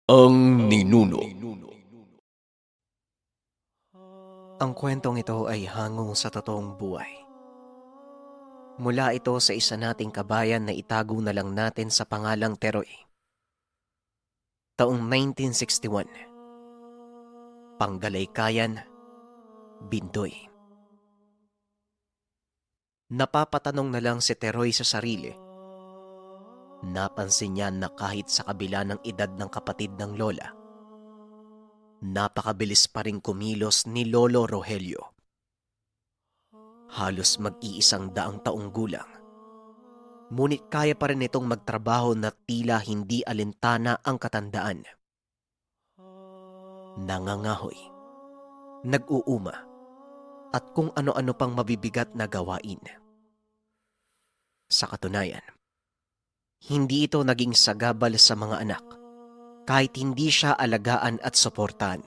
Ang Ninuno. Ang kwentong ito ay hango sa totoong buhay. Mula ito sa isa nating kabayan na itago na lang natin sa pangalang Teroy. Taong 1961. Panggalaykayan, Bindoy. Napapatanong na lang si Teroy sa sarili. Napansin niya na kahit sa kabila ng edad ng kapatid ng lola, napakabilis pa rin kumilos ni Lolo Rogelio. Halos mag-iisang daang taong gulang. Ngunit kaya pa rin itong magtrabaho na tila hindi alintana ang katandaan. Nangangahoy, nag-uuma, at kung ano-ano pang mabibigat na gawain. Sa katunayan, hindi ito naging sagabal sa mga anak kahit hindi siya alagaan at suportahan.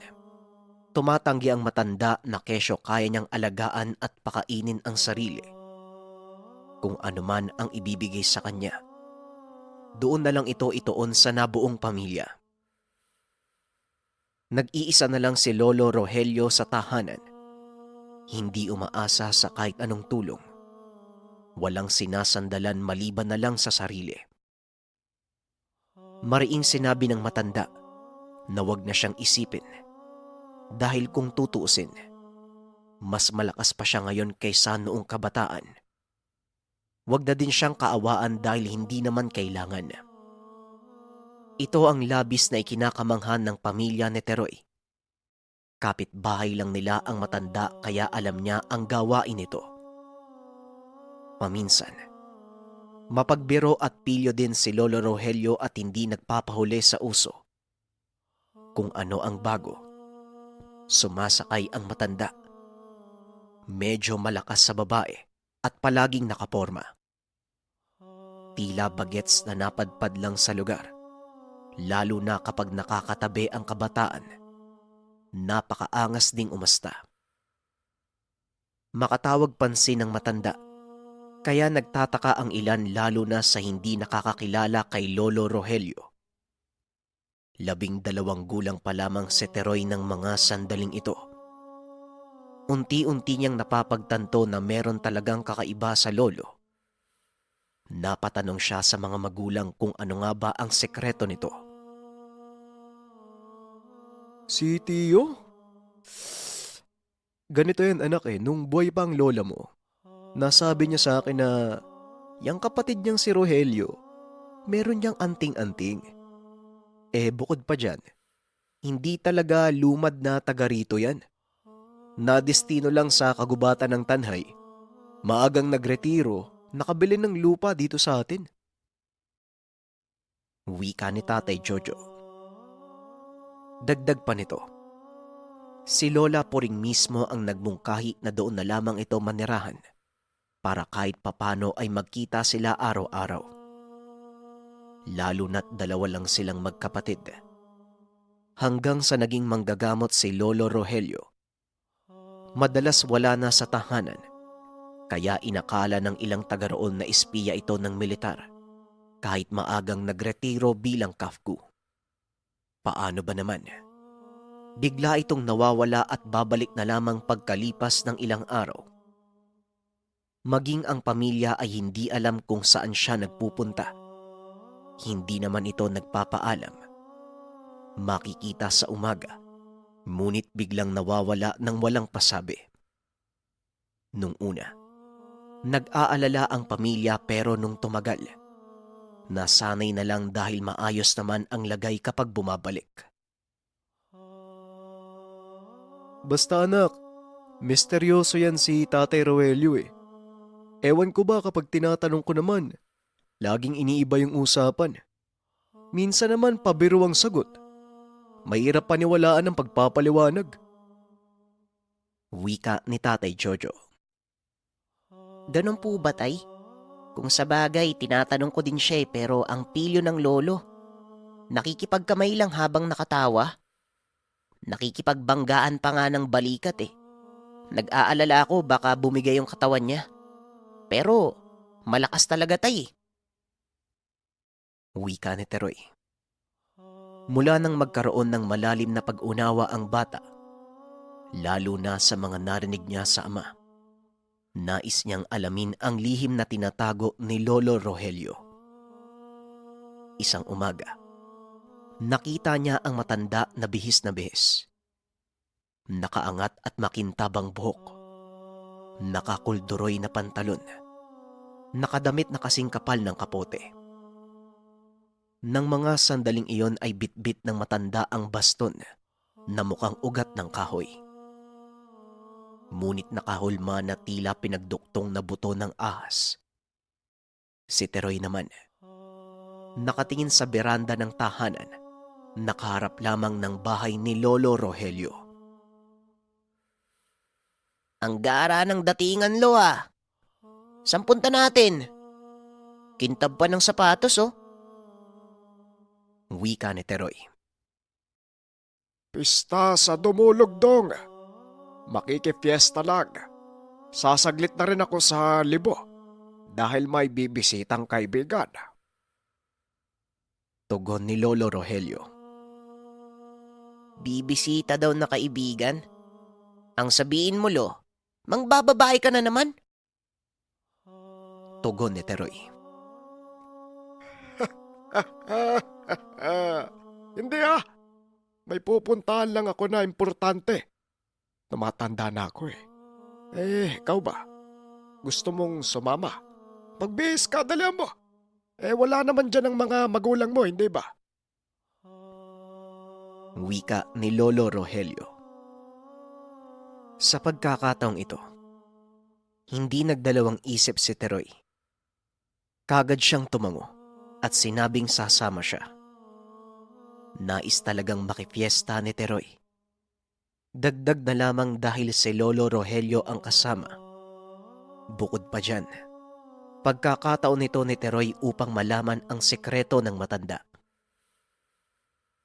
Tumatanggi ang matanda na kesyo kaya niyang alagaan at pakainin ang sarili. Kung ano man ang ibibigay sa kanya, doon na lang ito ituon sa nabuong pamilya. Nag-iisa na lang si Lolo Rogelio sa tahanan. Hindi umaasa sa kahit anong tulong. Walang sinasandalan maliban na lang sa sarili. Mariing sinabi ng matanda na wag na siyang isipin. Dahil kung tutuusin, mas malakas pa siya ngayon kaysa noong kabataan. Wag na din siyang kaawaan dahil hindi naman kailangan. Ito ang labis na ikinakamanghan ng pamilya ni Teroy. Kapitbahay lang nila ang matanda kaya alam niya ang gawain nito. Paminsan, mapagbiro at pilyo din si Lolo Rogelio at hindi nagpapahuli sa uso. Kung ano ang bago, sumasakay ang matanda. Medyo malakas sa babae at palaging nakaporma. Tila bagets na napadpad lang sa lugar, lalo na kapag nakakatabi ang kabataan. Napakaangas ding umasta. Makatawag pansin ng matanda, kaya nagtataka ang ilan lalo na sa hindi nakakakilala kay Lolo Rogelio. 12 gulang pa lamang si Teroy ng mga sandaling ito. Unti-unti niyang napapagtanto na meron talagang kakaiba sa lolo. Napatanong siya sa mga magulang kung ano nga ba ang sekreto nito. Si Tio? Ganito yan anak nung buhay pa ang lola mo. Nasabi niya sa akin na yung kapatid niyang si Rogelio, meron niyang anting-anting. Bukod pa dyan, hindi talaga lumad na taga rito yan. Nadestino lang sa kagubatan ng Tanhay. Maagang nagretiro, nakabili ng lupa dito sa atin. Wika ni Tatay Jojo. Dagdag pa nito, si Lola Poring mismo ang nagmungkahi na doon na lamang ito manirahan para kahit papano ay magkita sila araw-araw. Lalo na't dalawa lang silang magkapatid. Hanggang sa naging manggagamot si Lolo Rogelio. Madalas wala na sa tahanan, kaya inakala ng ilang taga roon na espiya ito ng militar kahit maagang nagretiro bilang kafku. Paano ba naman? Bigla itong nawawala at babalik na lamang pagkalipas ng ilang araw. Maging ang pamilya ay hindi alam kung saan siya nagpupunta. Hindi naman ito nagpapaalam. Makikita sa umaga, ngunit biglang nawawala ng walang pasabi. Nung una, nag-aalala ang pamilya pero nung tumagal, nasanay na lang dahil maayos naman ang lagay kapag bumabalik. Basta anak, misteryoso yan si Tatay Rogelio Ewan ko ba kapag tinatanong ko naman, laging iniiba yung usapan. Minsan naman pabiro ang sagot. Mahirap paniwalaan ang pagpapaliwanag. Wika ni Tatay Jojo. Ganun po ba, Tay? Kung sa bagay, tinatanong ko din siya pero ang pilyo ng lolo. Nakikipagkamay lang habang nakatawa. Nakikipagbanggaan pa nga ng balikat Nag-aalala ako baka bumigay yung katawan niya. Pero malakas talaga, Tay. Wika ni Teroy. Mula nang magkaroon ng malalim na pag-unawa ang bata, lalo na sa mga narinig niya sa ama, nais niyang alamin ang lihim na tinatago ni Lolo Rogelio. Isang umaga, nakita niya ang matanda na bihis na bihis. Nakaangat at makintabang buhok, nakakulduroy na pantalon, nakadamit na kasing kapal ng kapote. Nang mga sandaling iyon ay bitbit ng matanda ang baston na mukhang ugat ng kahoy. Ngunit nakahulma na tila pinagduktong na buto ng ahas. Si Teroy naman, nakatingin sa beranda ng tahanan, nakaharap lamang ng bahay ni Lolo Rogelio. Ang gara ng datingan, Lo ah. Saan punta natin? Kintab pa ng sapatos oh. Wika ni Teroy. Pista sa dumulog dong. Makikipiesta lang. Sasaglit na rin ako sa libo dahil may bibisitang kaibigan. Tugon ni Lolo Rogelio. Bibisita daw na kaibigan? Ang sabihin mo, Lo, mangbababae ka na naman? Tugon ni Teroy. Hindi ah. May pupuntahan lang ako na importante. Tumatanda na ako eh. Ikaw ba? Gusto mong sumama? Magbihis ka, dali mo. Wala naman dyan ang mga magulang mo, hindi ba? Wika ni Lolo Rogelio. Sa pagkakataong ito, hindi nagdalawang isip si Teroy. Kagad siyang tumango at sinabing sasama siya. Nais talagang makipiesta ni Teroy. Dagdag na lamang dahil si Lolo Rogelio ang kasama. Bukod pa dyan, pagkakataon nito ni Teroy upang malaman ang sekreto ng matanda.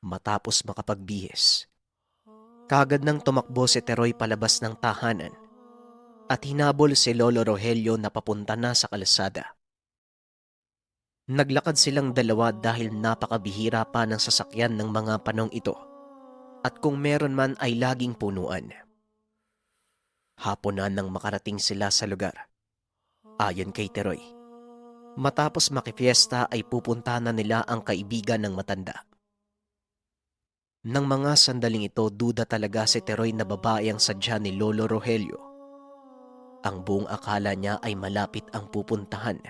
Matapos makapagbihis, kagad nang tumakbo si Teroy palabas ng tahanan at hinabol si Lolo Rogelio na papunta na sa kalsada. Naglakad silang dalawa dahil napakabihira pa ng sasakyan ng mga panong ito at kung meron man ay laging punuan. Hapon na nang makarating sila sa lugar. Ayon kay Teroy, matapos makifiesta ay pupunta na nila ang kaibigan ng matanda. Nang mga sandaling ito, duda talaga si Teroy na babae ang sadya ni Lolo Rogelio. Ang buong akala niya ay malapit ang pupuntahan.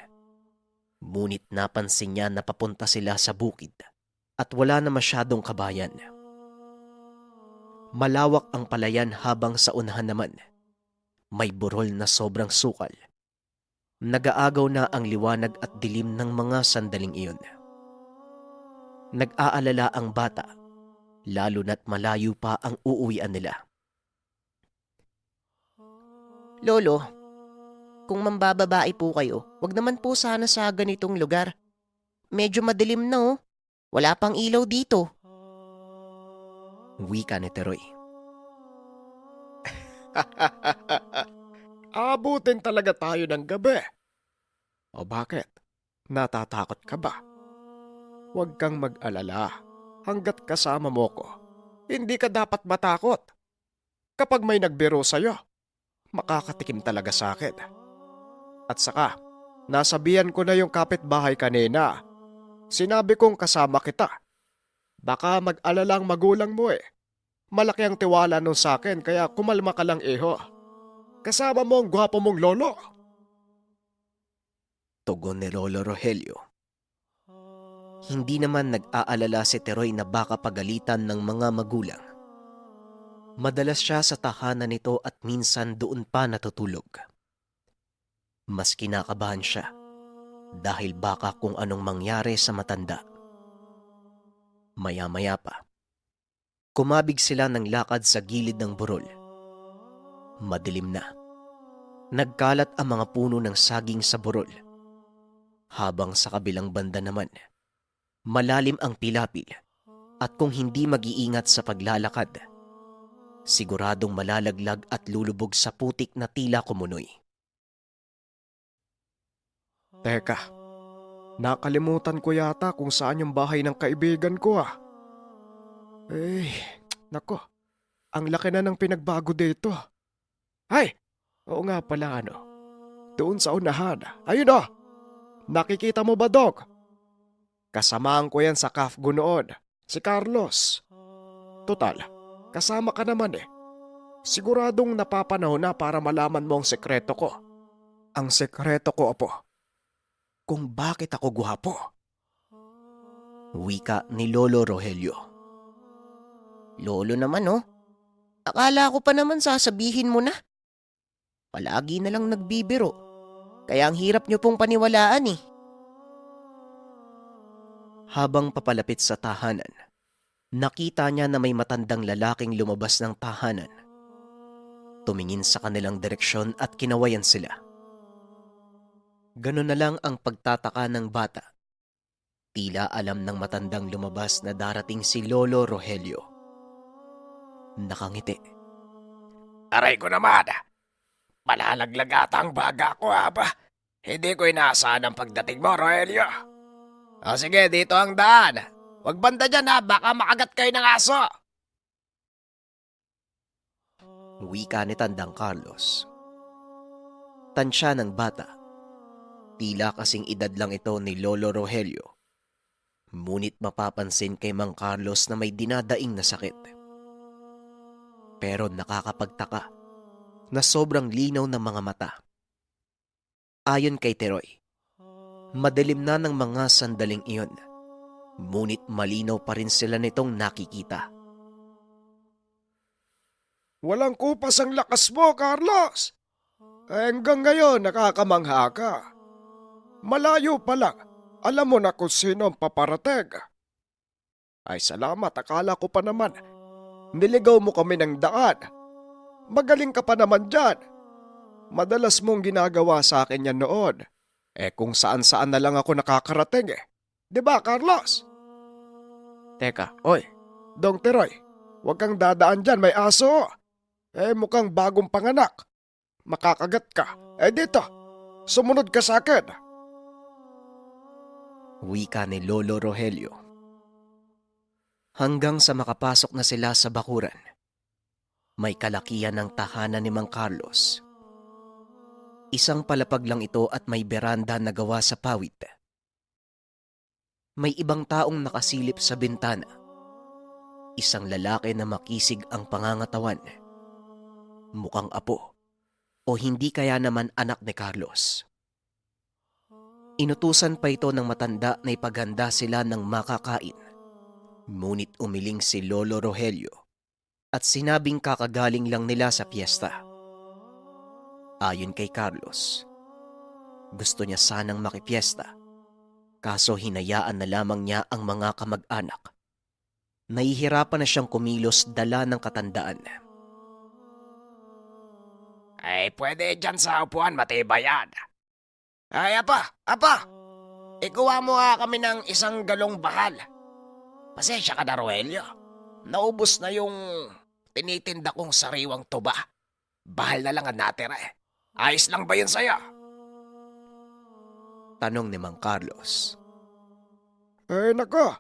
Ngunit napansin niya na papunta sila sa bukid at wala na masyadong kabayan. Malawak ang palayan habang sa unahan naman may burol na sobrang sukal. Nagaagaw na ang liwanag at dilim ng mga sandaling iyon. Nag-aalala ang bata, lalo na't malayo pa ang uuwian nila. Lolo, kung mambababae po kayo, wag naman po sana sa ganitong lugar. Medyo madilim na oh. Wala pang ilaw dito. Wika ni Teroy. Abutin talaga tayo ng gabi. O bakit? Natatakot ka ba? Huwag kang mag-alala. Hanggat kasama mo ko, hindi ka dapat matakot. Kapag may nagbiro sa'yo, makakatikim talaga sa akin. At saka, nasabihan ko na yung kapitbahay kanina. Sinabi kong kasama kita. Baka mag-alala ang magulang mo eh. Malaki ang tiwala nun sa akin kaya kumalma ka lang iho. Kasama mo ang gwapo mong lolo. Tugon ni Lolo Rogelio. Hindi naman nag-aalala si Teroy na baka pagalitan ng mga magulang. Madalas siya sa tahanan nito at minsan doon pa natutulog. Mas kinakabahan siya dahil baka kung anong mangyari sa matanda. Maya-maya pa, kumabig sila ng lakad sa gilid ng burol. Madilim na. Nagkalat ang mga puno ng saging sa burol. Habang sa kabilang banda naman, malalim ang pilapil at kung hindi mag-iingat sa paglalakad, siguradong malalaglag at lulubog sa putik na tila kumunoy. Teka, nakalimutan ko yata kung saan yung bahay ng kaibigan ko ah. Eh, nako, ang laki na ng pinagbago dito. Ay, oo nga pala doon sa unahan. Ayun o, nakikita mo ba, Dog? Kasamahan ko yan sa CAFGO noon, si Carlos. Total, kasama ka naman eh. Siguradong napapanahon na para malaman mo ang sekreto ko. Ang sekreto ko, Apo, kung bakit ako guwapo. Wika ni Lolo Rogelio. Lolo naman oh, akala ko pa naman sasabihin mo na. Palagi na lang nagbibiro, kaya ang hirap niyo pong paniwalaan eh. Habang papalapit sa tahanan, nakita niya na may matandang lalaking lumabas ng tahanan. Tumingin sa kanilang direksyon at kinawayan sila. Ganun na lang ang pagtataka ng bata. Tila alam ng matandang lumabas na darating si Lolo Rogelio. Nakangiti. Aray ko naman, malalaglag ata ang baga ko ba? Hindi ko inaasahan ang pagdating mo, Rogelio. O sige, dito ang daan. Huwag banda dyan baka makagat kayo ng aso. Wika ni Tandang Carlos. Tansya ng bata. Tila kasing edad lang ito ni Lolo Rogelio. Ngunit mapapansin kay Mang Carlos na may dinadaing na sakit. Pero nakakapagtaka na sobrang linaw ng mga mata. Ayon kay Teroy, madilim na ng mga sandaling iyon. Ngunit malinaw pa rin sila nitong nakikita. Walang kupas ang lakas mo, Carlos. Hanggang ngayon nakakamangha ka. Malayo pa lang, alam mo na kung sino ang paparating. Ay salamat, akala ko pa naman. Niligaw mo kami ng daan. Magaling ka pa naman dyan. Madalas mong ginagawa sa akin yan noon. Kung saan-saan na lang ako nakakarating eh. Diba, Carlos? Teka, oy, Dong Teroy, huwag kang dadaan dyan, may aso. Mukhang bagong panganak. Makakagat ka. Dito, sumunod ka sa akin. Wika ni Lolo Rogelio. Hanggang sa makapasok na sila sa bakuran. May kalakihan ng tahanan ni Mang Carlos. Isang palapag lang ito at may beranda na gawa sa pawid. May ibang taong nakasilip sa bintana. Isang lalaki na makisig ang pangangatawan. Mukhang apo o hindi kaya naman anak ni Carlos. Inutusan pa ito ng matanda na ipaganda sila ng makakain. Ngunit umiling si Lolo Rogelio at sinabing kakagaling lang nila sa piyesta. Ayon kay Carlos, gusto niya sanang makipiesta, kaso hinayaan na lamang niya ang mga kamag-anak. Nahihirapan na siyang kumilos dala ng katandaan. Pwede dyan sa upuan, matibay yan. Apa, ikuha mo nga kami ng isang galong bakal. Pasensya ka na, Rogelio. Naubos na yung tinitinda kong sariwang tuba. Bahal na lang ang natira eh. Ayos lang ba yun sa'yo? Tanong ni Mang Carlos. Nako,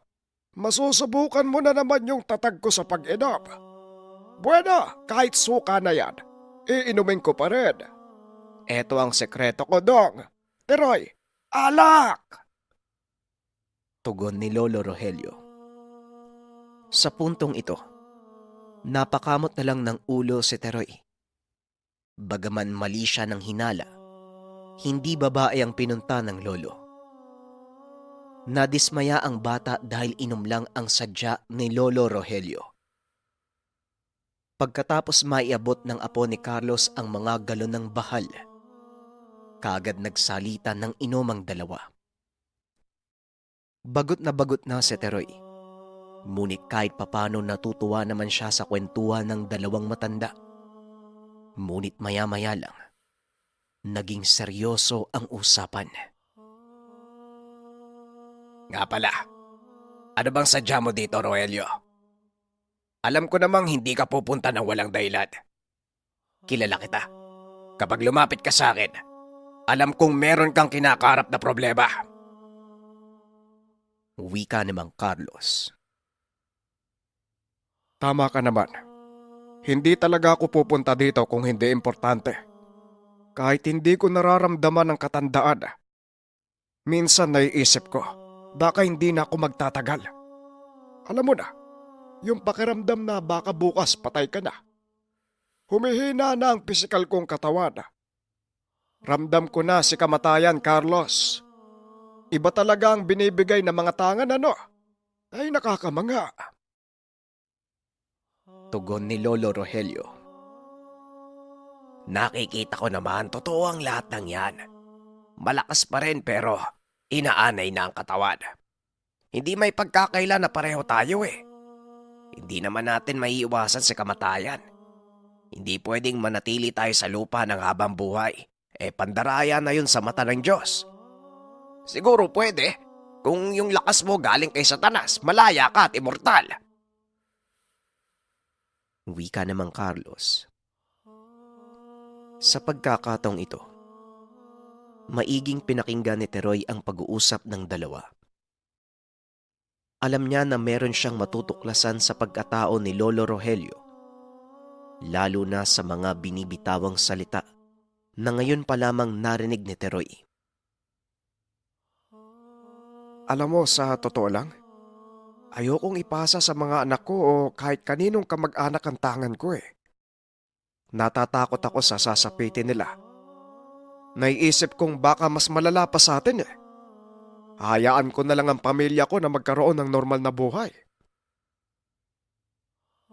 masusubukan mo na naman yung tatag ko sa pag-inom. Bueno, kahit suka na yan, iinumin ko pa rin. Eto ang sekreto ko, Dong. Teroy, alak! Tugon ni Lolo Rogelio. Sa puntong ito, napakamot na lang ng ulo si Teroy. Bagaman mali siya ng hinala, hindi babae ang pinunta ng lolo. Nadismaya ang bata dahil inom lang ang sadya ni Lolo Rogelio. Pagkatapos maiabot ng apo ni Carlos ang mga galon ng bahal, kaagad nagsalita ng inumang dalawa. Bagot na si Teroy. Ngunit kahit papano natutuwa naman siya sa kwentuhan ng dalawang matanda. Ngunit maya-maya lang, naging seryoso ang usapan. Nga pala, ano bang sadya mo dito, Rogelio? Alam ko namang hindi ka pupunta ng walang dahilan. Kilala kita. Kapag lumapit ka sa akin, alam kong meron kang kinakaharap na problema. Wika ni Mang Carlos. Tama ka naman. Hindi talaga ako pupunta dito kung hindi importante. Kahit hindi ko nararamdaman ang katandaan, minsan naiisip ko, baka hindi na ako magtatagal. Alam mo na, yung pakiramdam na baka bukas patay ka na. Humihina na ang pisikal kong katawan. Ramdam ko na si kamatayan, Carlos. Iba talaga ang binibigay ng mga tangan, ano? Ay, nakakamanga. Tugon ni Lolo Rogelio. Nakikita ko naman, totoo ang lahat ng yan. Malakas pa rin pero inaanay na ang katawan. Hindi may pagkakaila na pareho tayo eh. Hindi naman natin maiiwasan sa kamatayan. Hindi pwedeng manatili tayo sa lupa ng habang buhay. Pandaraya na yun sa mata ng Diyos. Siguro pwede. Kung yung lakas mo galing kay Satanas, malaya ka at immortal. Wika namang Carlos. Sa pagkakataong ito, maiging pinakinggan ni Teroy ang pag-uusap ng dalawa. Alam niya na meron siyang matutuklasan sa pagkatao ni Lolo Rogelio, lalo na sa mga binibitawang salita na ngayon pa lamang narinig ni Teroy. Alam mo, sa totoo lang, ayokong ipasa sa mga anak ko o kahit kaninong kamag-anak ang tangan ko eh. Natatakot ako sa sasapitin nila. Naiisip kong baka mas malala pa sa atin eh. Hayaan ko na lang ang pamilya ko na magkaroon ng normal na buhay.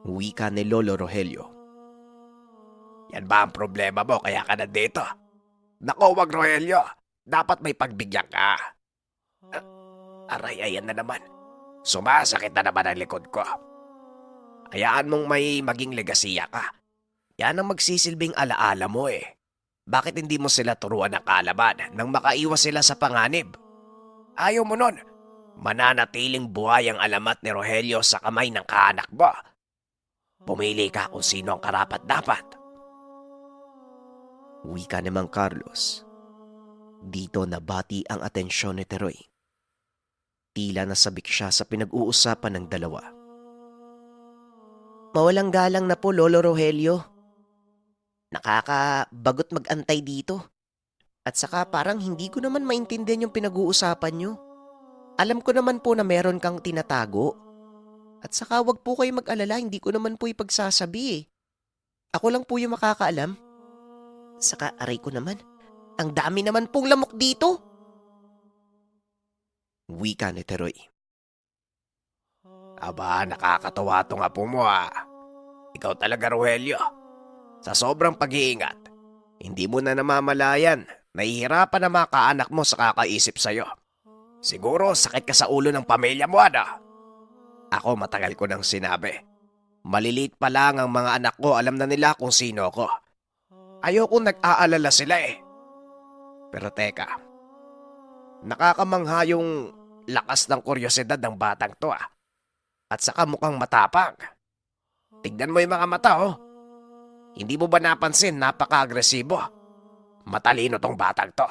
Wika ni Lolo Rogelio. Yan ba ang problema mo kaya ka nandito? Naku, wag Rogelio. Dapat may pagbigyan ka. Aray, ayan na naman. Sumasakit na naman ang likod ko. Hayaan mong may maging legasiya ka. Yan ang magsisilbing alaala mo eh. Bakit hindi mo sila turuan ng kalaban nang makaiwas sila sa panganib? Ayaw mo nun. Mananatiling buhay ang alamat ni Rogelio sa kamay ng kaanak mo. Pumili ka kung sino ang karapat-dapat. Wika namang Carlos. Dito nabati ang atensyon ni Teroy. Tila nasabik siya sa pinag-uusapan ng dalawa. Mawalang galang na po, Lolo Rogelio. Nakakabagot mag-antay dito. At saka parang hindi ko naman maintindihan yung pinag-uusapan nyo. Alam ko naman po na meron kang tinatago. At saka wag po kayo mag-alala, hindi ko naman po ipagsasabi eh. Ako lang po yung makakaalam. Saka aray ko naman, ang dami naman pong lamok dito. Wika ni Teroy. Aba, nakakatawa tong apo mo ah. Ikaw talaga, Rogelio. Sa sobrang pag-iingat, hindi mo na namamalayan. Nahihirapan na mga kaanak mo sa kakaisip sa'yo. Siguro sakit ka sa ulo ng pamilya mo, ano? Ako matagal ko nang sinabi. Maliliit pa lang ang mga anak ko, alam na nila kung sino ko. Ayoko nag-aalala sila eh. Pero teka, nakakamangha yung lakas ng kuryosidad ng batang to ah. At saka mukhang matapang. Tignan mo yung mga mata oh. Hindi mo ba napansin napaka-agresibo? Matalino tong batang to.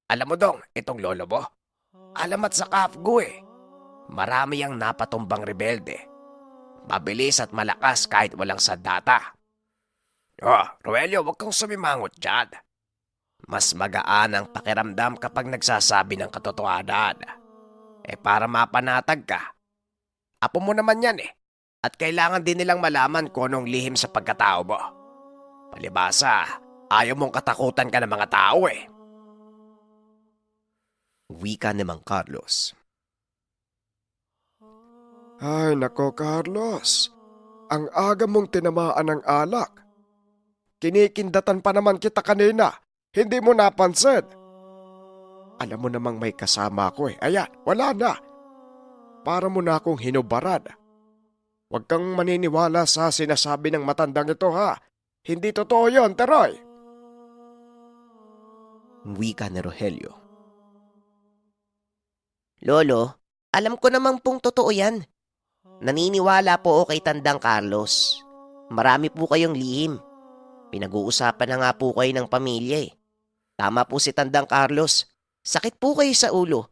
Alam mo dong, itong lolo mo, alamat sa Kafgo eh. Marami ang napatumbang rebelde. Mabilis at malakas kahit walang sandata. Oh, Rogelio, huwag kang sumimangot dyan. Mas magaan ang pakiramdam kapag nagsasabi ng katotohanan. Para mapanatag ka. Apo mo naman yan eh. At kailangan din nilang malaman kung anong lihim sa pagkatao mo. Palibasa, ayaw mong katakutan ka ng mga tao eh. Wika namang Carlos. Ay nako, Carlos. Ang aga mong tinamaan ng alak. Kinikindatan pa naman kita kanina. Hindi mo napansin. Alam mo namang may kasama ako eh. Ayan, wala na. Para mo na akong hinubaran. Huwag kang maniniwala sa sinasabi ng matandang ito ha. Hindi totoo yon, Teroy. Wika ni Rogelio. Lolo, alam ko namang pong totoo yan. Naniniwala po ako kay Tandang Carlos. Marami po kayong lihim. Pinag-uusapan na nga po kayo ng pamilya eh. Tama po si Tandang Carlos. Sakit po kayo sa ulo.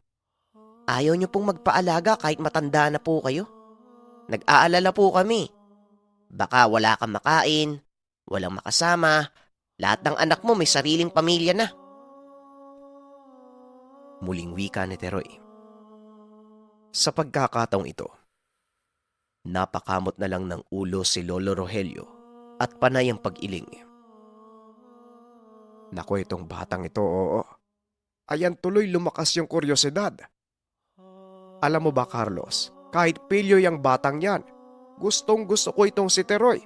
Ayaw niyo pong magpaalaga kahit matanda na po kayo. Nag-aalala po kami. Baka wala kang makain, walang makasama, lahat ng anak mo may sariling pamilya na. Muling wika ni Teroy. Sa pagkakataong ito, napakamot na lang ng ulo si Lolo Rogelio at panay ang pag-iling. Naku, itong batang ito, oo. Ayan tuloy lumakas yung kuryosidad. Alam mo ba, Carlos, kahit pilyo yung batang yan, gustong gusto ko itong si Teroy.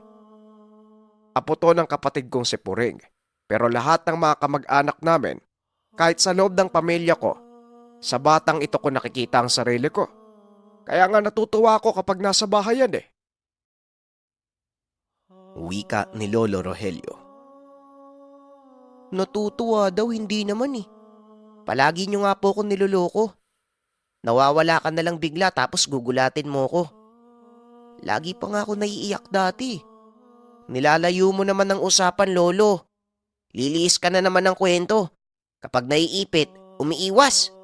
Apo to ng kapatid kong si Puring. Pero lahat ng mga kamag-anak namin, kahit sa loob ng pamilya ko, sa batang ito ko nakikita ang sarili ko. Kaya nga natutuwa ako kapag nasa bahay yan eh. Wika ni Lolo Rogelio. Natutuwa daw, hindi naman eh. Palagi nyo nga po akong niloloko. Nawawala ka na lang bigla tapos gugulatin mo ko. Lagi pa nga ako naiiyak dati. Nilalayo mo naman ang usapan, Lolo. Liliis ka na naman ng kwento. Kapag naiipit, umiiwas.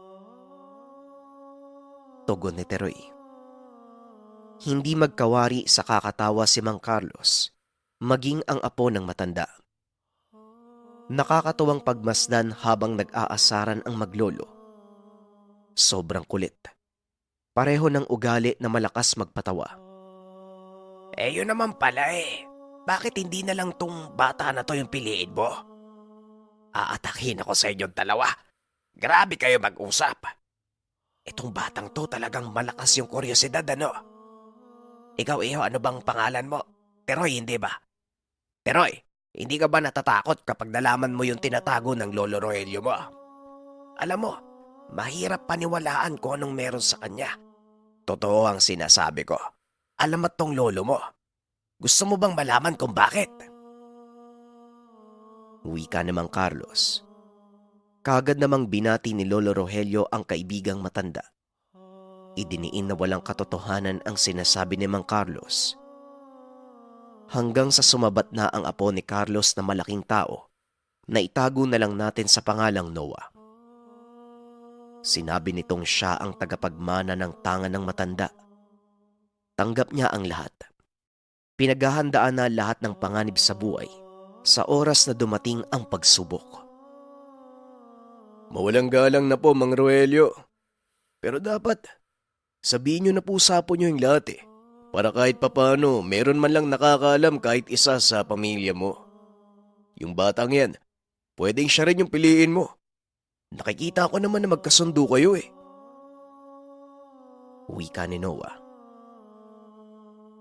Tugon ni Teroy. Hindi magkawari sa kakatawa si Mang Carlos, maging ang apo ng matanda. Nakakatuwang pagmasdan habang nag-aasaran ang maglolo. Sobrang kulit. Pareho ng ugali na malakas magpatawa. Yun naman pala eh. Bakit hindi na lang tong bata na to yung piliin mo? Aatakin ako sa inyong dalawa. Grabe kayo mag-usap. Itong batang to talagang malakas yung kuryosidad, ano? Ikaw, Iho, ano bang pangalan mo? Teroy, hindi ba? Teroy, hindi ka ba natatakot kapag nalaman mo yung tinatago ng Lolo Rogelio mo? Alam mo, mahirap paniwalaan kung anong meron sa kanya. Totoo ang sinasabi ko. Alamat tong lolo mo. Gusto mo bang malaman kung bakit? Wika ni Mang Carlos. Kagad namang binati ni Lolo Rogelio ang kaibigang matanda. Idiniin na walang katotohanan ang sinasabi ni Mang Carlos. Hanggang sa sumabat na ang apo ni Carlos na malaking tao, na itago na lang natin sa pangalang Noah. Sinabi nitong siya ang tagapagmana ng tangan ng matanda. Tanggap niya ang lahat. Pinaghahandaan na lahat ng panganib sa buhay sa oras na dumating ang pagsubok. Mawalang galang na po, Mang Rogelio. Pero dapat, sabihin niyo na po sapo niyo yung lahat eh. Para kahit papano, meron man lang nakakaalam kahit isa sa pamilya mo. Yung batang yan, pwedeng siya rin yung piliin mo. Nakikita ko naman na magkasundo kayo eh. Wika ni Noah.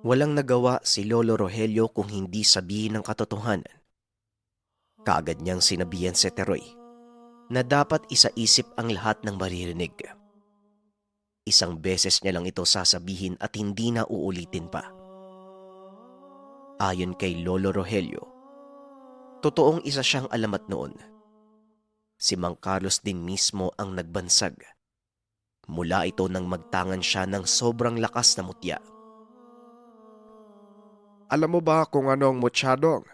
Walang nagawa si Lolo Rogelio kung hindi sabihin ng katotohanan. Kaagad niyang sinabihan si Teroy na dapat isa-isip ang lahat ng maririnig. Isang beses niya lang ito sasabihin at hindi na uulitin pa. Ayon kay Lolo Rogelio, totoong isa siyang alamat noon. Si Mang Carlos din mismo ang nagbansag. Mula ito nang magtangan siya ng sobrang lakas na mutya. Alam mo ba kung ano ang mutsyadong?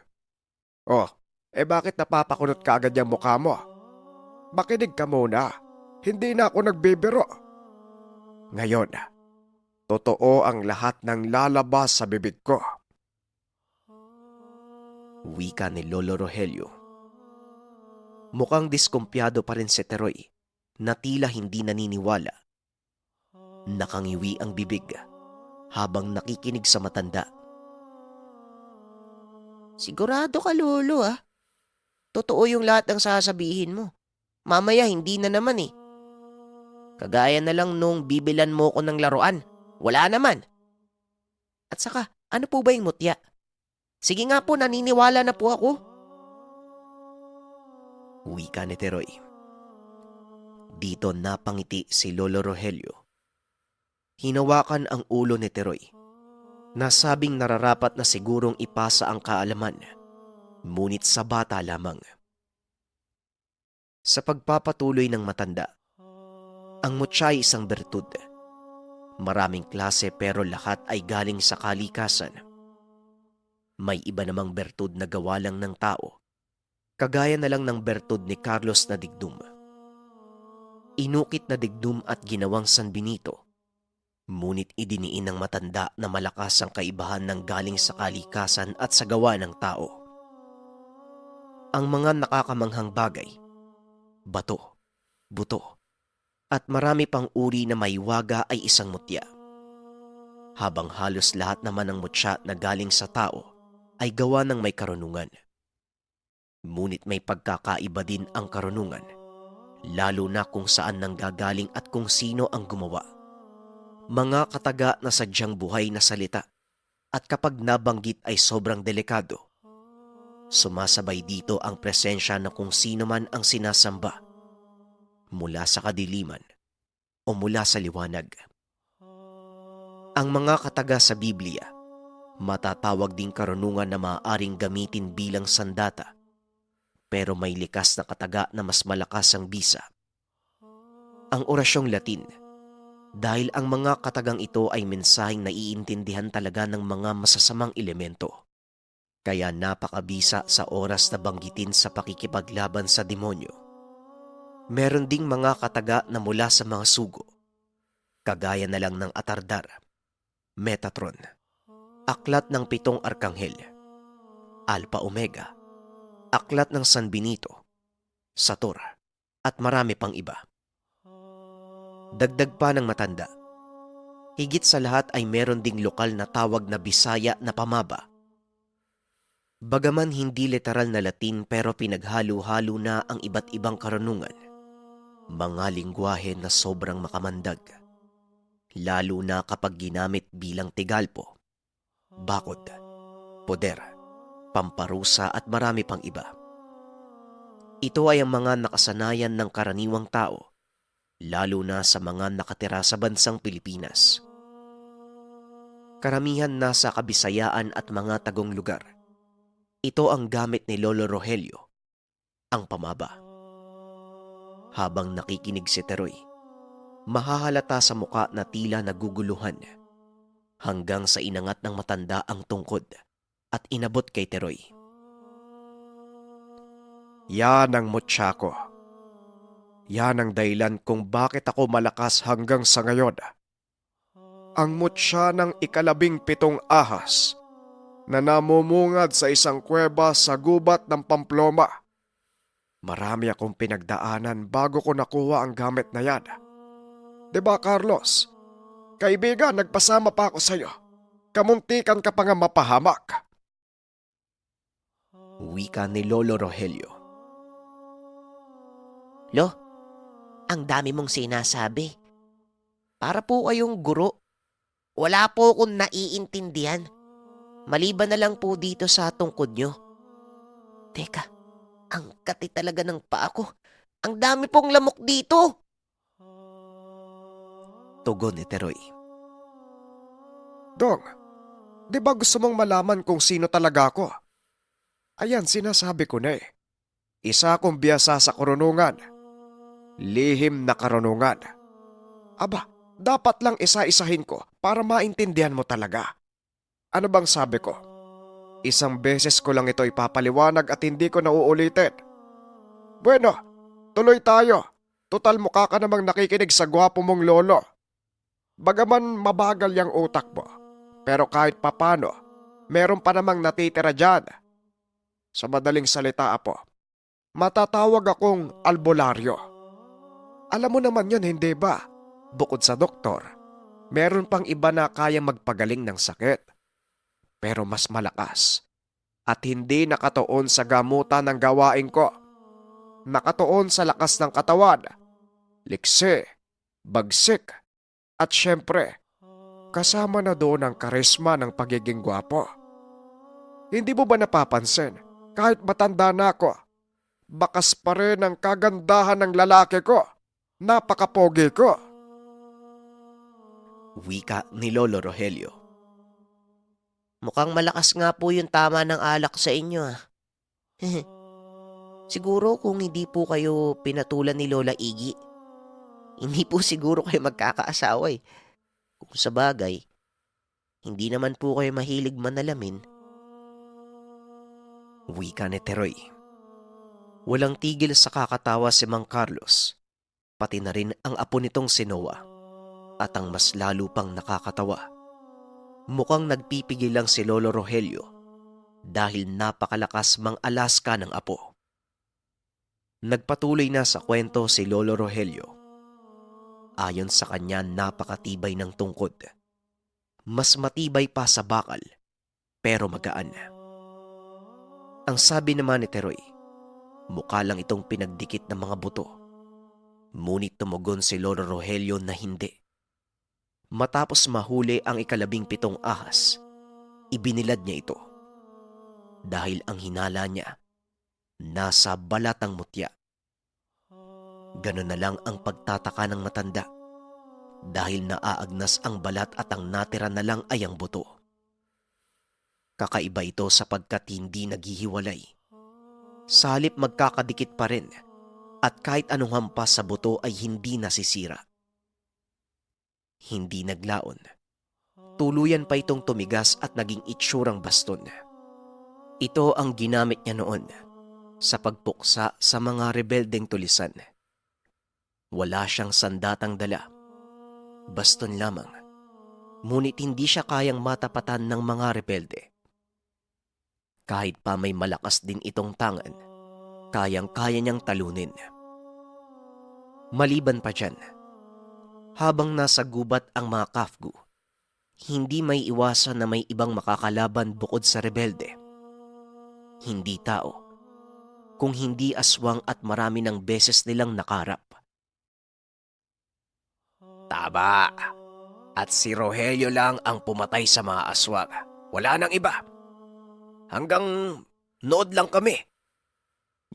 Oh, bakit napapakunot ka agad yung mukha mo? Makinig ka muna. Hindi na ako nagbibiro. Ngayon, totoo ang lahat ng lalabas sa bibig ko. Wika ni Lolo Rogelio. Mukhang diskumpiyado pa rin si Teroy na tila hindi naniniwala. Nakangiwi ang bibig habang nakikinig sa matanda. Sigurado ka, Lolo ah. Totoo yung lahat ng sasabihin mo. Mamaya hindi na naman eh. Kagaya na lang nung bibilan mo ko ng laruan. Wala naman. At saka, ano po ba yung mutya? Sige nga po, naniniwala na po ako. Wika ni Teroy. Dito napangiti si Lolo Rogelio. Hinawakan ang ulo ni Teroy. Nasabing nararapat na sigurong ipasa ang kaalaman, ngunit sa bata lamang. Sa pagpapatuloy ng matanda, ang mutya ay isang bertud. Maraming klase pero lahat ay galing sa kalikasan. May iba namang bertud na gawa lang ng tao, kagaya na lang ng bertud ni Carlos na digdum. Inukit na digdum at ginawang San Benito. Ngunit idiniin ng matanda na malakas ang kaibahan ng galing sa kalikasan at sa gawa ng tao. Ang mga nakakamanghang bagay, bato, buto, at marami pang uri na may waga ay isang mutya. Habang halos lahat naman ng mutya na galing sa tao ay gawa ng may karunungan. Ngunit may pagkakaiba din ang karunungan, lalo na kung saan nanggagaling at kung sino ang gumawa. Mga kataga na sadyang buhay na salita at kapag nabanggit ay sobrang delikado. Sumasabay dito ang presensya na kung sino man ang sinasamba, mula sa kadiliman o mula sa liwanag. Ang mga kataga sa Biblia, matatawag ding karunungan na maaaring gamitin bilang sandata, pero may likas na kataga na mas malakas ang bisa. Ang orasyong Latin, dahil ang mga katagang ito ay mensaheng naiintindihan talaga ng mga masasamang elemento. Kaya napakabisa sa oras na banggitin sa pakikipaglaban sa demonyo. Meron ding mga kataga na mula sa mga sugo, kagaya na lang ng Atardar, Metatron, Aklat ng 7 Arkanghel, Alpha Omega, Aklat ng San Benito, Sator, at marami pang iba. Dagdag pa ng matanda, higit sa lahat ay meron ding lokal na tawag na Bisaya na pamaba. Bagaman hindi literal na Latin pero pinaghalo-halo na ang iba't ibang karunungan, mga lingwahe na sobrang makamandag, lalo na kapag ginamit bilang tigalpo, bakod, poder, pamparusa at marami pang iba. Ito ay ang mga nakasanayan ng karaniwang tao, lalo na sa mga nakatira sa bansang Pilipinas. Karamihan nasa Kabisayaan at mga tagong lugar. Ito ang gamit ni Lolo Rogelio, ang pamaba. Habang nakikinig si Teroy, mahahalata sa muka na tila naguguluhan, hanggang sa inangat ng matanda ang tungkod at inabot kay Teroy. Yan ang mutya ko. Yan ang dahilan kung bakit ako malakas hanggang sa ngayon. Ang mutya ng 17 ahas na namumungad sa isang kuweba sa gubat ng Pamplona. Marami akong pinagdaanan bago ko nakuha ang gamit na yan. Diba, Carlos? Kaibigan, nagpasama pa ako sa'yo. Kamuntikan ka pa nga mapahamak. Wika ni Lolo Rogelio. Lo, ang dami mong sinasabi. Para po kayong guro. Wala po akong naiintindihan. Maliban na lang po dito sa tungkod nyo. Teka, ang kati talaga ng paa ko. Ang dami pong lamok dito. Tugon ni Teroy. Dong, di ba gusto mong malaman kung sino talaga ako? Ayan, sinasabi ko na eh. Isa akong biyasa sa karunungan. Lihim na karunungan. Aba, dapat lang isa-isahin ko para maintindihan mo talaga. Ano bang sabi ko? Isang beses ko lang ito ipapaliwanag at hindi ko nauulitin. Bueno, tuloy tayo. Total mukha ka namang nakikinig sa gwapo mong lolo. Bagaman mabagal yung utak mo, pero kahit papano, meron pa namang natitira dyan. Sa madaling salita, apo, matatawag akong albularyo. Alam mo naman yun, hindi ba? Bukod sa doktor, meron pang iba na kaya magpagaling ng sakit. Pero mas malakas at hindi nakatuon sa gamutan ng gawain ko. Nakatuon sa lakas ng katawan, liksi, bagsik, at syempre, kasama na doon ang karisma ng pagiging gwapo. Hindi mo ba napapansin, kahit matanda na ako, bakas pa rin ang kagandahan ng lalaki ko. Napakapogi ko. Wika ni Lolo Rogelio. Mukhang malakas nga po yung tama ng alak sa inyo ah. Siguro kung hindi po kayo pinatulan ni Lola Iggy, hindi po siguro kayo magkakaasawa eh. Kung sa bagay, hindi naman po kayo mahilig manalamin. Wika ni Teroy. Walang tigil sa kakatawa si Mang Carlos, pati na rin ang apo nitong si Noah. At ang mas lalo pang nakakatawa, mukhang nagpipigil lang si Lolo Rogelio dahil napakalakas mang-alaska ng apo. Nagpatuloy na sa kwento si Lolo Rogelio. Ayon sa kanya, napakatibay ng tungkod. Mas matibay pa sa bakal, pero magaan. Ang sabi naman ni Teroy, mukha lang itong pinagdikit ng mga buto. Ngunit tumugon si Lolo Rogelio na hindi. Matapos mahuli ang 17 ahas, ibinilad niya ito. Dahil ang hinala niya, nasa balat ng mutya. Ganon na lang ang pagtataka ng matanda. Dahil naaagnas ang balat at ang natira na lang ay ang buto. Kakaiba ito sapagkat hindi naghihiwalay. Sa halip magkakadikit pa rin at kahit anong hampas sa buto ay hindi nasisira. Hindi naglaon. Tuluyan pa itong tumigas at naging itsurang baston. Ito ang ginamit niya noon sa pagpuksa sa mga rebeldeng tulisan. Wala siyang sandatang dala. Baston lamang. Ngunit hindi siya kayang matapatan ng mga rebelde. Kahit pa may malakas din itong tangan, kayang-kaya niyang talunin. Maliban pa dyan, habang nasa gubat ang mga Kafgu, hindi may iwasan na may ibang makakalaban bukod sa rebelde. Hindi tao, kung hindi aswang at marami ng beses nilang nakarap. Tama. At si Rogelio lang ang pumatay sa mga aswang. Wala nang iba. Hanggang nood lang kami.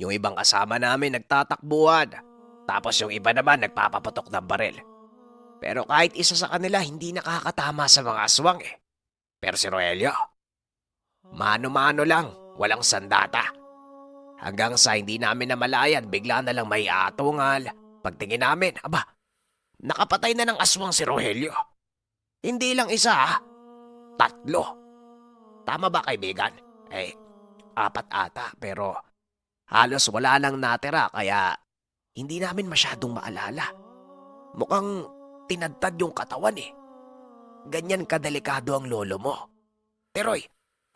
Yung ibang kasama namin nagtatakbuhan. Tapos yung iba naman nagpapaputok ng baril. Pero kahit isa sa kanila hindi nakakatama sa mga aswang eh. Pero si Rogelio, mano-mano lang, walang sandata. Hanggang sa hindi namin namalayan, bigla na lang may atungal. Pagtingin namin, aba, nakapatay na ng aswang si Rogelio. Hindi lang isa, 3. Tama ba, kaibigan? 4 ata, pero halos wala nang natira kaya hindi namin masyadong maalala. Mukhang tinadtad yung katawan eh. Ganyan kadelikado ang lolo mo. Teroy,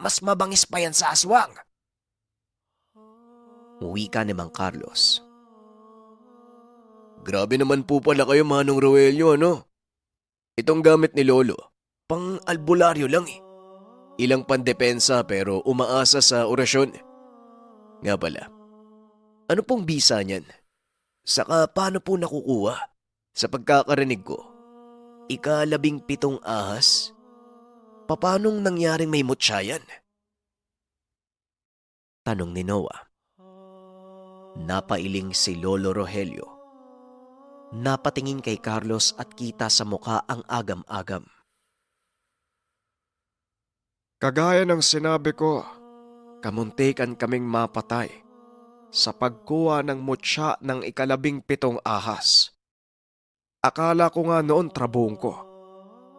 mas mabangis pa yan sa aswang. Wika ni Mang Carlos. Grabe naman po pala kayo, Manong Rogelio, ano? Itong gamit ni Lolo, pang albularyo lang eh. Ilang pandepensa pero umaasa sa orasyon. Nga pala, ano pong bisa niyan? Saka paano po nakukuha? Sa pagkakarinig ko, 17 ahas? Papanong nangyaring may mutya yan? Tanong ni Noah. Napailing si Lolo Rogelio. Napatingin kay Carlos at kita sa mukha ang agam-agam. Kagaya ng sinabi ko, kamuntikan kaming mapatay sa pagkuha ng mutya ng 17 ahas. Akala ko nga noon trabong ko.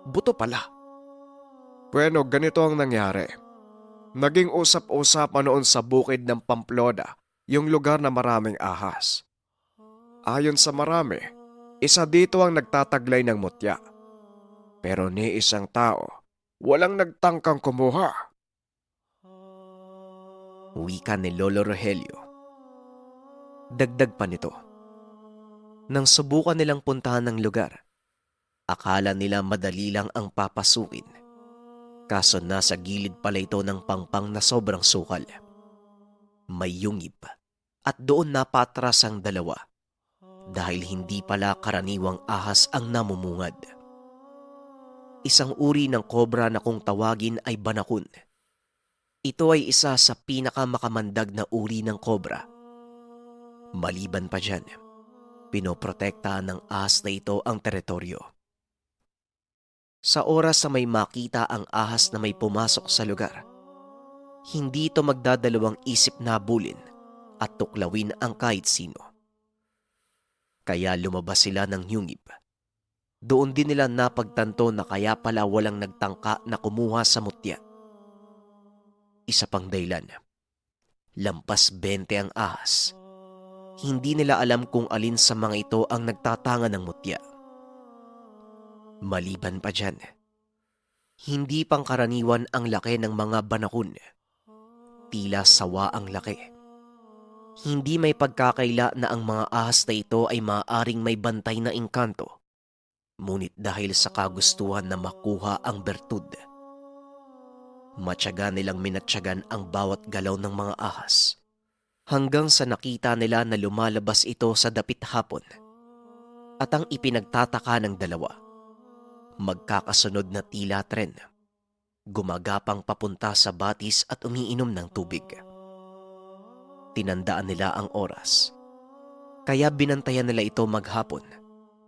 Buto pala. Bueno, ganito ang nangyari. Naging usap-usapan noon sa bukid ng Pamplona, yung lugar na maraming ahas. Ayon sa marami, isa dito ang nagtataglay ng mutya. Pero ni isang tao, walang nagtangkang kumuha. Wika ni Lolo Rogelio. Dagdag pa nito. Nang subukan nilang puntahan ng lugar, akala nila madali lang ang papasukin. Kaso nasa gilid pala ito ng pangpang na sobrang sukal. May yungib at doon napatras ang dalawa dahil hindi pala karaniwang ahas ang namumungad. Isang uri ng kobra na kung tawagin ay banakun. Ito ay isa sa pinakamakamandag na uri ng kobra. Maliban pa dyan, pinoprotektahan ng ahas na ito ang teritoryo. Sa oras na may makita ang ahas na may pumasok sa lugar, hindi ito magdadalawang isip na habulin at tuklawin ang kahit sino. Kaya lumabas sila ng yungib. Doon din nila napagtanto na kaya pala walang nagtangka na kumuha sa mutya. Isa pang dahilan, lampas 20 ang ahas. Hindi nila alam kung alin sa mga ito ang nagtatanga ng mutya. Maliban pa dyan, hindi pangkaraniwan ang laki ng mga banakon. Tila sawa ang laki. Hindi may pagkakaila na ang mga ahas na ito ay maaaring may bantay na engkanto. Ngunit dahil sa kagustuhan na makuha ang bertud, matyaga nilang minatyagan ang bawat galaw ng mga ahas. Hanggang sa nakita nila na lumalabas ito sa dapit hapon. At ang ipinagtataka ng dalawa, magkakasunod na tila tren, gumagapang papunta sa batis at umiinom ng tubig. Tinandaan nila ang oras, kaya binantayan nila ito maghapon.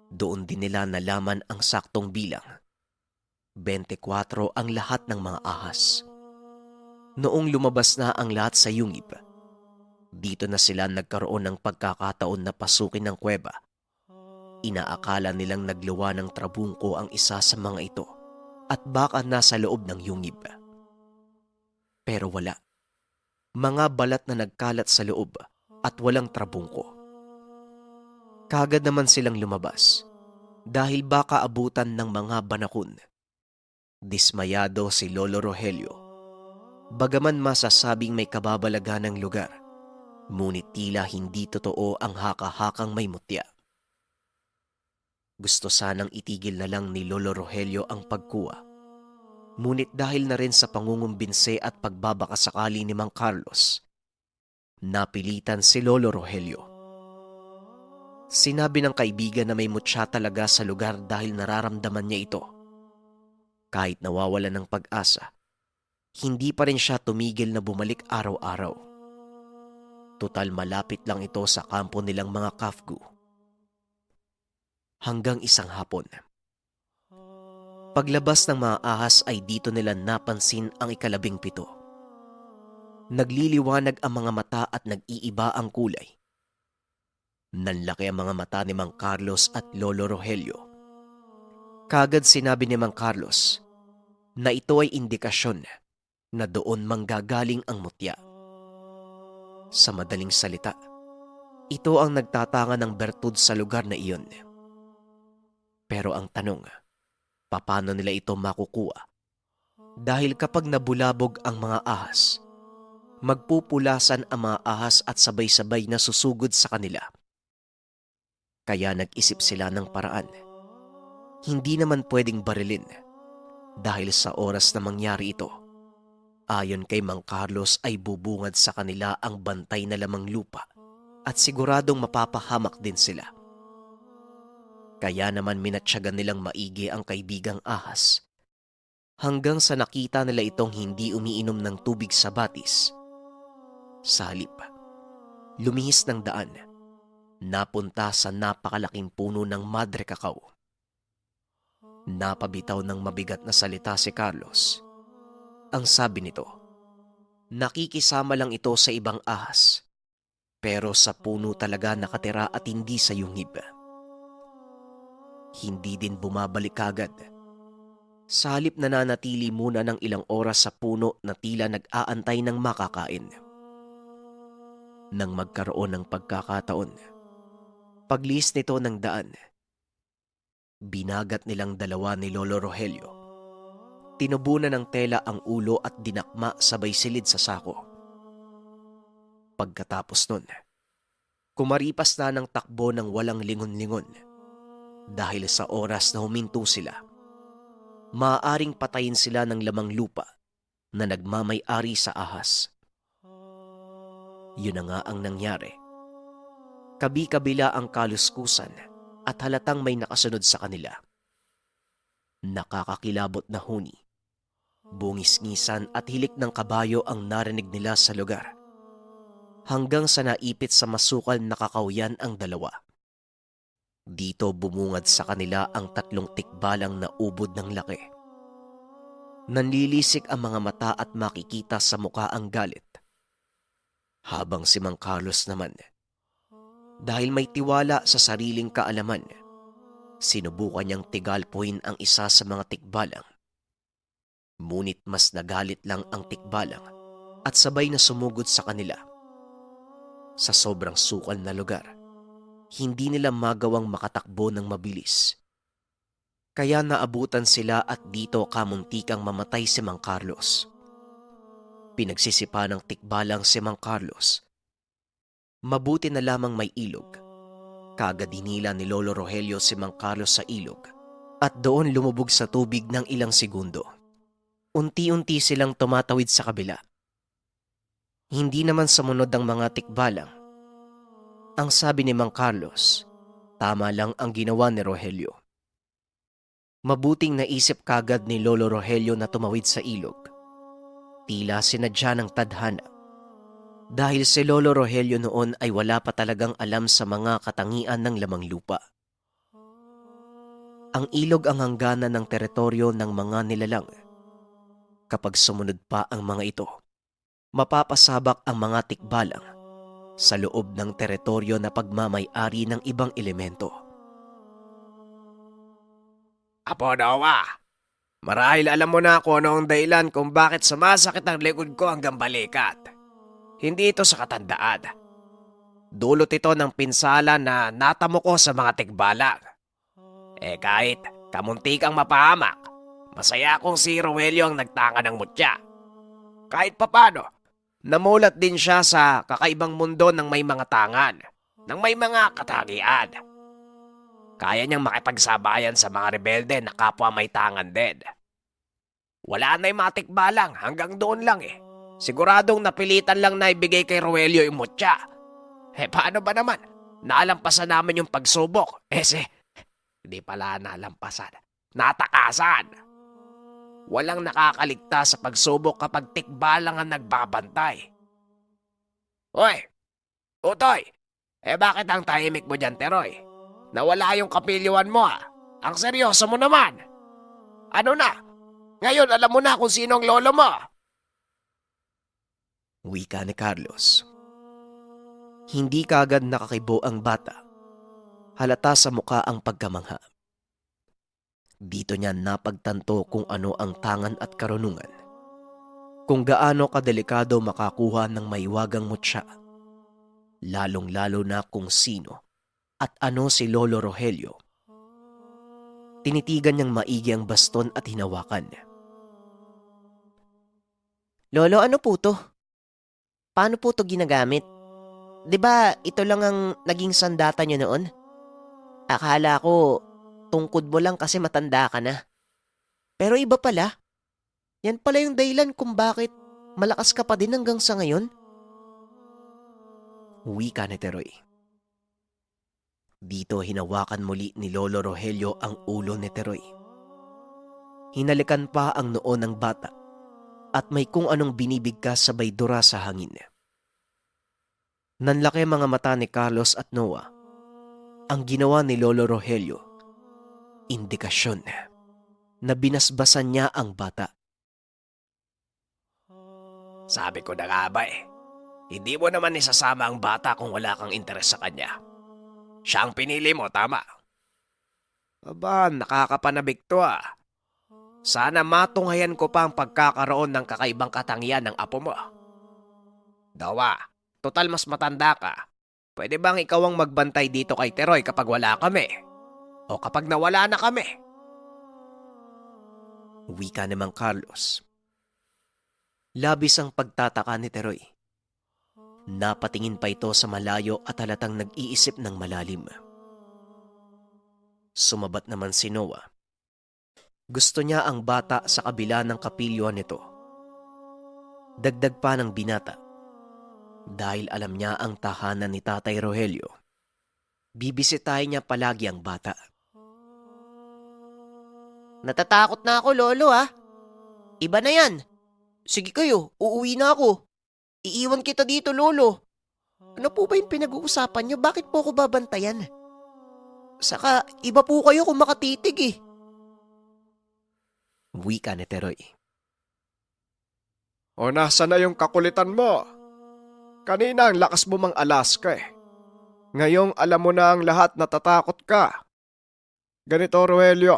Doon din nila nalaman ang saktong bilang. 24 ang lahat ng mga ahas. Noong lumabas na ang lahat sa yungib, dito na sila nagkaroon ng pagkakataon na pasukin ng kuweba. Inaakala nilang nagluwa ng trabungko ang isa sa mga ito at baka nasa loob ng yungib. Pero wala. Mga balat na nagkalat sa loob at walang trabungko. Kagad naman silang lumabas dahil baka abutan ng mga banakon. Dismayado si Lolo Rogelio. Bagaman masasabing may kababalaghan ng lugar, ngunit tila hindi totoo ang haka-hakang may mutya. Gusto sanang itigil na lang ni Lolo Rogelio ang pagkuha. Ngunit dahil na rin sa pangungumbinse at pagbabakasakali ni Mang Carlos, napilitan si Lolo Rogelio. Sinabi ng kaibigan na may mutya talaga sa lugar dahil nararamdaman niya ito. Kahit nawawala ng pag-asa, hindi pa rin siya tumigil na bumalik araw-araw. Tutal malapit lang ito sa kampo nilang mga kafgu. Hanggang isang hapon. Paglabas ng mga ahas ay dito nila napansin ang 17. Nagliliwanag ang mga mata at nag-iiba ang kulay. Nanlaki ang mga mata ni Mang Carlos at Lolo Rogelio. Kagad sinabi ni Mang Carlos na ito ay indikasyon na doon manggagaling ang mutya. Sa madaling salita, ito ang nagtatanga ng bertud sa lugar na iyon. Pero ang tanong, paano nila ito makukuha? Dahil kapag nabulabog ang mga ahas, magpupulasan ang mga ahas at sabay-sabay na susugod sa kanila. Kaya nag-isip sila ng paraan. Hindi naman pwedeng barilin dahil sa oras na mangyari ito, ayon kay Mang Carlos ay bubungad sa kanila ang bantay na lamang lupa at siguradong mapapahamak din sila. Kaya naman minatyagan nilang maigi ang kaibigang ahas hanggang sa nakita nila itong hindi umiinom ng tubig sa batis. Sa halip, lumihis ng daan, napunta sa napakalaking puno ng madre cacao. Napabitaw ng mabigat na salita si Carlos. Ang sabi nito, nakikisama lang ito sa ibang ahas, pero sa puno talaga nakatira at hindi sa yungib. Hindi din bumabalik agad. Sa halip nananatili muna ng ilang oras sa puno na tila nag-aantay ng makakain. Nang magkaroon ng pagkakataon, paglihis nito ng daan, binagat nilang dalawa ni Lolo Rogelio. Tinubunan ng tela ang ulo at dinakma sabay silid sa sako. Pagkatapos nun, kumaripas na ng takbo ng walang lingon-lingon. Dahil sa oras na huminto sila, maaaring patayin sila ng lamang lupa na nagmamay-ari sa ahas. Yun na nga ang nangyari. Kabi-kabila ang kaluskusan at halatang may nakasunod sa kanila. Nakakakilabot na huni, bungis-ngisan at hilik ng kabayo ang narinig nila sa lugar. Hanggang sa naipit sa masukal na kakawyan ang dalawa. Dito bumungad sa kanila ang 3 tikbalang na ubod ng laki. Nanlilisik ang mga mata at makikita sa mukha ang galit. Habang si Mang Carlos naman, dahil may tiwala sa sariling kaalaman, sinubukan niyang tigalpuin ang isa sa mga tikbalang. Ngunit mas nagalit lang ang tikbalang at sabay na sumugod sa kanila. Sa sobrang sukal na lugar, hindi nila magawang makatakbo ng mabilis. Kaya naabutan sila at dito kamuntikang mamatay si Mang Carlos. Pinagsisipa ng tikbalang si Mang Carlos. Mabuti na lamang may ilog. Kaagad hinila ni Lolo Rogelio si Mang Carlos sa ilog at doon lumubog sa tubig ng ilang segundo. Unti-unti silang tumatawid sa kabila. Hindi naman sumunod ang mga tikbalang. Ang sabi ni Mang Carlos, tama lang ang ginawa ni Rogelio. Mabuting naisip kagad ni Lolo Rogelio na tumawid sa ilog. Tila sinadya ng tadhana. Dahil si Lolo Rogelio noon ay wala pa talagang alam sa mga katangian ng lamang lupa. Ang ilog ang hangganan ng teritoryo ng mga nilalang. Kapag sumunod pa ang mga ito, mapapasabak ang mga tikbalang sa loob ng teritoryo na pagmamay-ari ng ibang elemento. Apo Noah, marahil alam mo na kung ano ang dahilan kung bakit sumasakit ang likod ko hanggang balikat. Hindi ito sa katandaan. Dulot ito ng pinsala na natamo ko sa mga tikbalang. Kahit kamuntikang mapahamak, masaya akong si Rogelio ang nagtanga ng mutya. Kahit papano, namulat din siya sa kakaibang mundo ng may mga tangan, ng may mga katangian. Kaya niyang makipagsabayan sa mga rebelde na kapwa may tangan din. Wala na yung mga tikbalang, hanggang doon lang eh. Siguradong napilitan lang na ibigay kay Rogelio yung mutya. Paano ba naman? Naalampasan namin yung pagsubok. Hindi pala nalampasan. Natakasan. Walang nakakaligtas sa pagsubok kapag tikbalang ang nagbabantay. Hoy! Utoy! Bakit ang tahimik mo dyan, Teroy? Nawala yung kapilyuan mo Ang seryoso mo naman. Ano na? Ngayon alam mo na kung sino ang lolo mo. Wika ni Carlos. Hindi kaagad nakakibo ang bata. Halata sa muka ang pagkamangha. Dito niya napagtanto kung ano ang tangan at karunungan. Kung gaano kadelikado makakuha ng maiwagang mutya. Lalong-lalo na kung sino at ano si Lolo Rogelio. Tinitigan niyang maigi ang baston at hinawakan. Lolo, ano po to? Paano po to ginagamit? 'Di ba ito lang ang naging sandata niyo noon? Akala ko tungkod mo lang kasi matanda ka na. Pero iba pala. Yan pala yung dahilan kung bakit malakas ka pa din hanggang sa ngayon. Wika ni Teroy. Dito hinawakan muli ni Lolo Rogelio ang ulo ni Teroy. Hinalikan pa ang noo ng bata at may kung anong binibigkas sabay dura sa hangin. Nanlaki mga mata ni Carlos at Noah. Ang ginawa ni Lolo Rogelio, indikasyon na binasbasan niya ang bata. Sabi ko na nga ba hindi mo naman isasama ang bata kung wala kang interes sa kanya. Siya ang pinili mo, tama? Aba, nakakapanabik to Sana matunghayan ko pa ang pagkakaroon ng kakaibang katangian ng apo mo. Dawa, total mas matanda ka. Pwede bang ikaw ang magbantay dito kay Teroy kapag wala kami? O kapag nawala na kami? Wika ni Mang Carlos. Labis ang pagtataka ni Teroy. Napatingin pa ito sa malayo at halatang nag-iisip ng malalim. Sumabat naman si Noah. Gusto niya ang bata sa kabila ng kapilyuan nito. Dagdag pa ng binata. Dahil alam niya ang tahanan ni Tatay Rogelio. Bibisitahin niya palagi ang bata. Natatakot na ako, Lolo Iba na yan. Sige kayo, uuwi na ako. Iiwan kita dito, Lolo. Ano po ba yung pinag-uusapan niyo? Bakit po ako babantayan? Saka, iba po kayo kung makatitig Wika ni Teroy. O nasa na yung kakulitan mo? Kanina ang lakas mo mang alas ka Ngayong alam mo na ang lahat, natatakot ka. Ganito, Rogelio.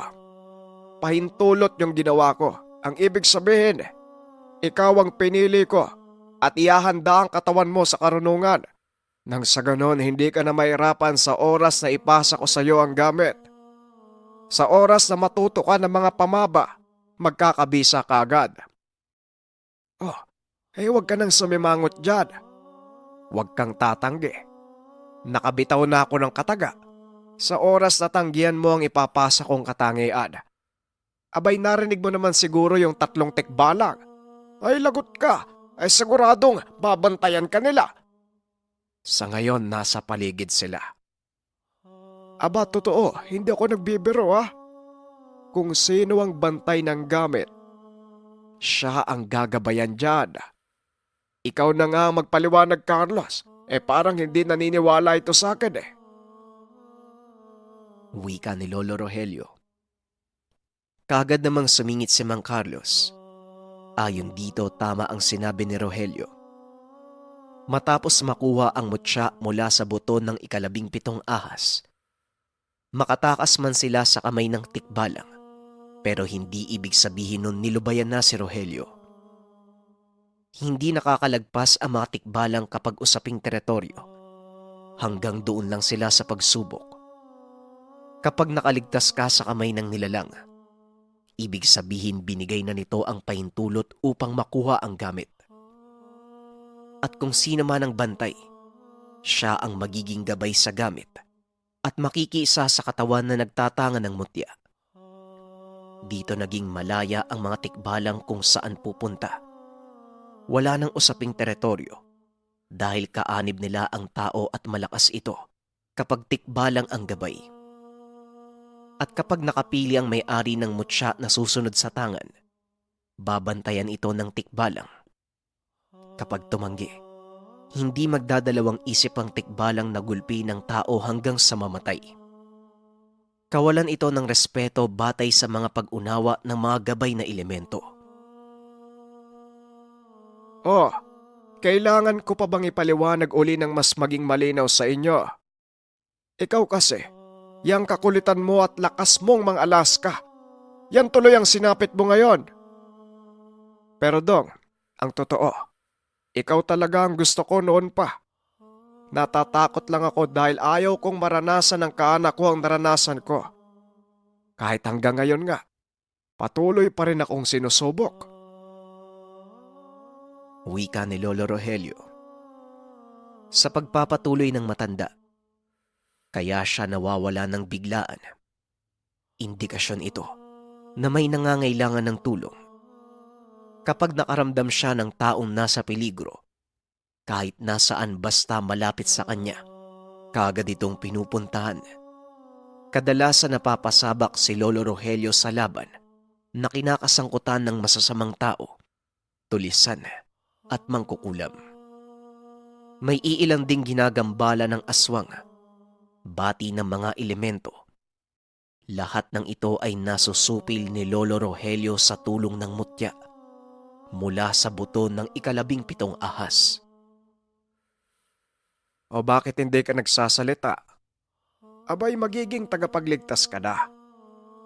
Pahintulot yung ginawa ko. Ang ibig sabihin, ikaw ang pinili ko at ihahanda ang katawan mo sa karunungan. Nang sa ganon, hindi ka na mahirapan sa oras na ipasa ko sa iyo ang gamit. Sa oras na matuto ka ng mga pamaba, magkakabisa ka agad. Oh, huwag ka nang sumimangot dyan. Huwag kang tatanggi. Nakabitaw na ako ng kataga. Sa oras na tanggihan mo ang ipapasa kong katangian. Abay, narinig mo naman siguro yung 3 tikbalang. Ay, lagot ka. Ay, siguradong babantayan ka nila. Sa ngayon, nasa paligid sila. Aba, totoo, hindi ako nagbibiro Kung sino ang bantay ng gamit, siya ang gagabayan dyan. Ikaw na nga magpaliwanag, Carlos. Parang hindi naniniwala ito sa akin Wika ni Lolo Rogelio. Kagad namang sumingit si Mang Carlos. Ayon dito, tama ang sinabi ni Rogelio. Matapos makuha ang mutya mula sa buto ng 17 ahas, makatakas man sila sa kamay ng tikbalang, pero hindi ibig sabihin nun nilubayan na si Rogelio. Hindi nakakalagpas ang mga tikbalang kapag usaping teritoryo. Hanggang doon lang sila sa pagsubok. Kapag nakaligtas ka sa kamay ng nilalang, ibig sabihin binigay na nito ang pahintulot upang makuha ang gamit. At kung sino man ang bantay, siya ang magiging gabay sa gamit at makikiisa sa katawan na nagtatanga ng mutya. Dito naging malaya ang mga tikbalang kung saan pupunta. Wala nang usaping teritoryo dahil kaanib nila ang tao at malakas ito kapag tikbalang ang gabay. At kapag nakapili ang may-ari ng mutya na susunod sa tangan, babantayan ito ng tikbalang. Kapag tumanggi, hindi magdadalawang isip ang tikbalang na gulpi ng tao hanggang sa mamatay. Kawalan ito ng respeto batay sa mga pag-unawa ng mga gabay na elemento. Oh, kailangan ko pa bang ipaliwanag uli ng mas maging malinaw sa inyo? Ikaw kasi, yang kakulitan mo at lakas mong mang-alas ka. Yan tuloy ang sinapit mo ngayon. Pero Dong, ang totoo, ikaw talaga ang gusto ko noon pa. Natatakot lang ako dahil ayaw kong maranasan ng kaanak ko ang naranasan ko. Kahit hanggang ngayon nga, patuloy pa rin akong sinusubok. Wika ni Lolo Rogelio. Sa pagpapatuloy ng matanda, kaya siya nawawala ng biglaan. Indikasyon ito na may nangangailangan ng tulong. Kapag nakaramdam siya ng taong nasa peligro, kahit nasaan basta malapit sa kanya, kaagad itong pinupuntahan. Kadalasan napapasabak si Lolo Rogelio sa laban na kinakasangkutan ng masasamang tao, tulisan at mangkukulam. May iilang ding ginagambala ng aswang, bati ng mga elemento. Lahat ng ito ay nasusupil ni Lolo Rogelio sa tulong ng mutya mula sa buto ng 17 ahas. O bakit hindi ka nagsasalita? Abay, magiging tagapagligtas ka na.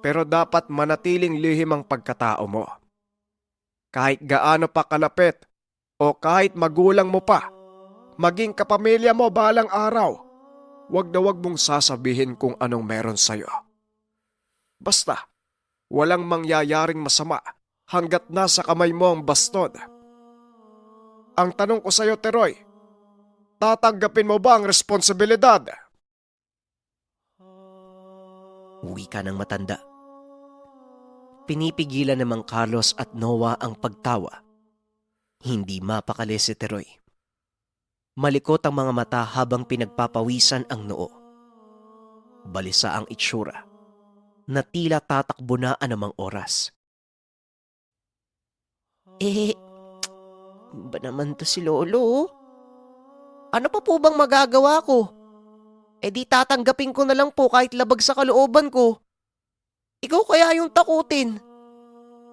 Pero dapat manatiling lihim ang pagkatao mo. Kahit gaano pa kalapit o kahit magulang mo pa, maging kapamilya mo balang araw, wag na wag mong sasabihin kung anong meron sa'yo. Basta, walang mangyayaring masama hanggat nasa kamay mo ang baston. Ang tanong ko sa'yo, Teroy, tatanggapin mo ba ang responsibilidad? Wika ng matanda. Pinipigilan namang Carlos at Noah ang pagtawa. Hindi mapakali si Teroy. Malikot ang mga mata habang pinagpapawisan ang noo. Balisa ang itsura na tila tatakbo na anumang oras. Ba naman to si Lolo? Ano pa po bang magagawa ko? Di tatanggapin ko na lang po kahit labag sa kalooban ko. Ikaw kaya yung takutin.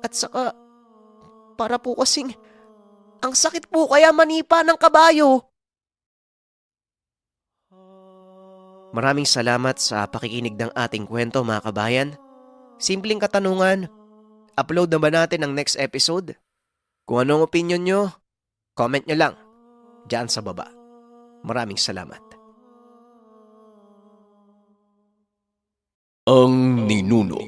At saka, para po kasing, ang sakit po kaya manipa ng kabayo. Maraming salamat sa pakikinig ng ating kwento, mga kabayan. Simpleng katanungan, upload na ba natin ang next episode? Kung anong opinion nyo, comment nyo lang dyan sa baba. Maraming salamat. Ang ninuno.